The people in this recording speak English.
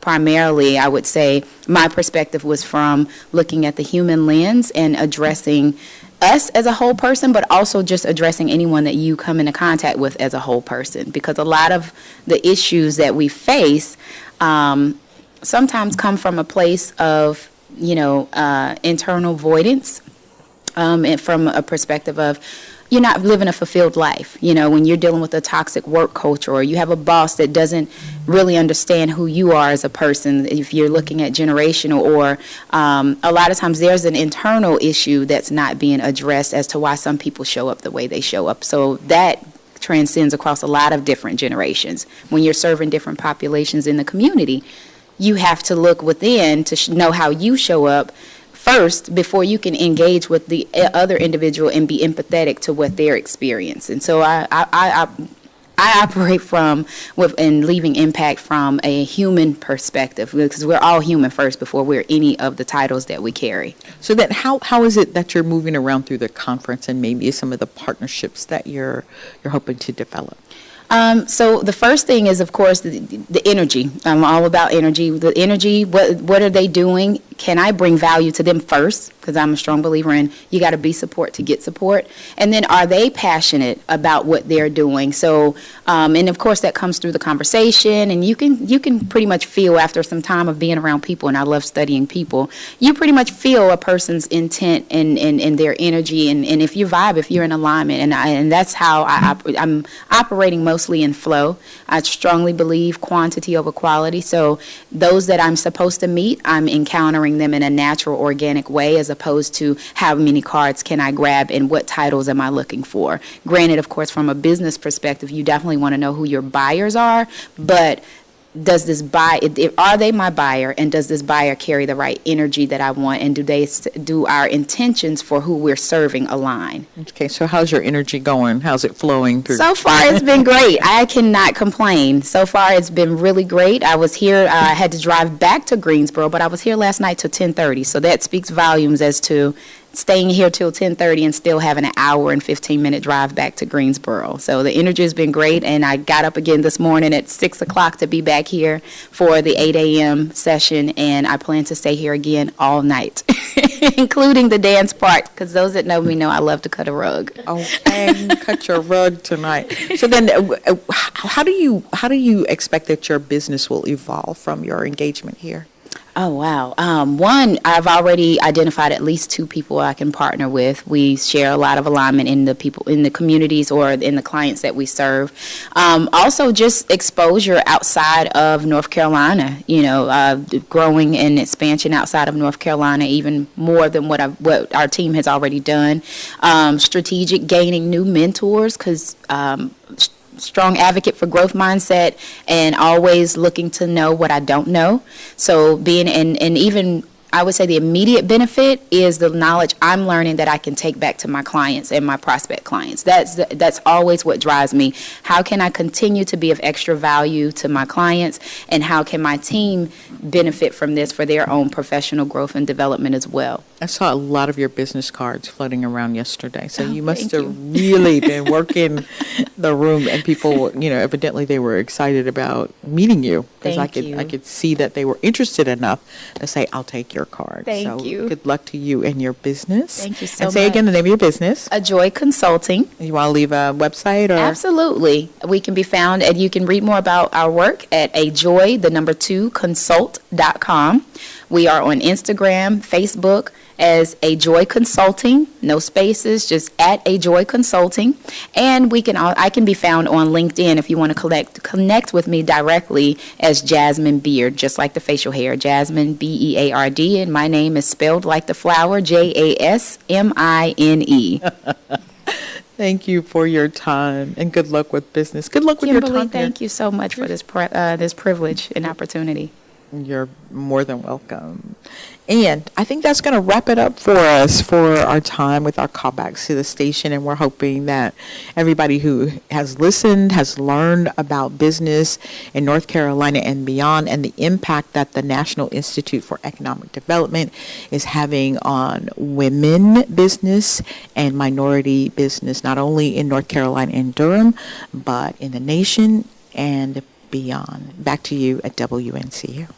primarily, I would say, my perspective was from looking at the human lens and addressing us as a whole person, but also just addressing anyone that you come into contact with as a whole person. Because a lot of the issues that we face sometimes come from a place of, internal avoidance, and from a perspective of, you're not living a fulfilled life. When you're dealing with a toxic work culture, or you have a boss that doesn't really understand who you are as a person, if you're looking at generational, or a lot of times there's an internal issue that's not being addressed as to why some people show up the way they show up. So that transcends across a lot of different generations. When you're serving different populations in the community, you have to look within to know how you show up first before you can engage with the other individual and be empathetic to what they're experiencing. So I operate and leaving impact from a human perspective, because we're all human first before we're any of the titles that we carry. So then how is it that you're moving around through the conference, and maybe some of the partnerships that you're hoping to develop? So the first thing is, of course, the energy. I'm all about energy. The energy, what are they doing? Can I bring value to them first? Because I'm a strong believer in you got to be support to get support. And then are they passionate about what they're doing? So, and of course that comes through the conversation, and you can pretty much feel after some time of being around people, and I love studying people, you pretty much feel a person's intent and their energy, and if you vibe, if you're in alignment, and that's how I'm operating mostly in flow. I strongly believe quantity over quality. So those that I'm supposed to meet, I'm encountering them in a natural, organic way, as opposed to how many cards can I grab and what titles am I looking for. Granted, of course, from a business perspective, you definitely want to know who your buyers are, but does this are they my buyer, and does this buyer carry the right energy that I want, and do our intentions for who we're serving align? Okay, so how's your energy going? How's it flowing through? So far, it's been great. I cannot complain. So far, it's been really great. I was here, I had to drive back to Greensboro, but I was here last night till 10:30, so that speaks volumes as to staying here till 10:30 and still having an hour and 15-minute drive back to Greensboro. So the energy has been great, and I got up again this morning at 6 o'clock to be back here for the 8 a.m. session, and I plan to stay here again all night, including the dance part, because those that know me know I love to cut a rug. Okay, cut your rug tonight. So then how do you expect that your business will evolve from your engagement here? Oh, wow. One, I've already identified at least 2 people I can partner with. We share a lot of alignment in the people, in the communities, or in the clients that we serve. Also, just exposure outside of North Carolina, growing and expansion outside of North Carolina, even more than what our team has already done. Strategic gaining new mentors, because strong advocate for growth mindset, and always looking to know what I don't know. So being and even I would say the immediate benefit is the knowledge I'm learning that I can take back to my clients and my prospect clients. That's always what drives me. How can I continue to be of extra value to my clients, and how can my team benefit from this for their own professional growth and development as well? I saw a lot of your business cards floating around yesterday, so you must have really been working the room, and people, evidently they were excited about meeting you, because I could see that they were interested enough to say, I'll take your card. Thank you. Good luck to you and your business. Thank you so much. And say again the name of your business. AJOY Consulting. You want to leave a website? Or? Absolutely. We can be found, and you can read more about our work at AJOY2consult.com. We are on Instagram, Facebook as AJOY Consulting, no spaces, just at AJOY Consulting. And I can be found on LinkedIn if you want to connect with me directly as Jasmine Beard, just like the facial hair, Jasmine Beard, and my name is spelled like the flower, Jasmine. Thank you for your time, and good luck with business. Good luck with your time. Thank you so much for this privilege and opportunity. You're more than welcome. And I think that's going to wrap it up for us for our time with our callbacks to the station. And we're hoping that everybody who has listened has learned about business in North Carolina and beyond, and the impact that the National Institute for Economic Development is having on women business and minority business, not only in North Carolina and Durham, but in the nation and beyond. Back to you at WNCU.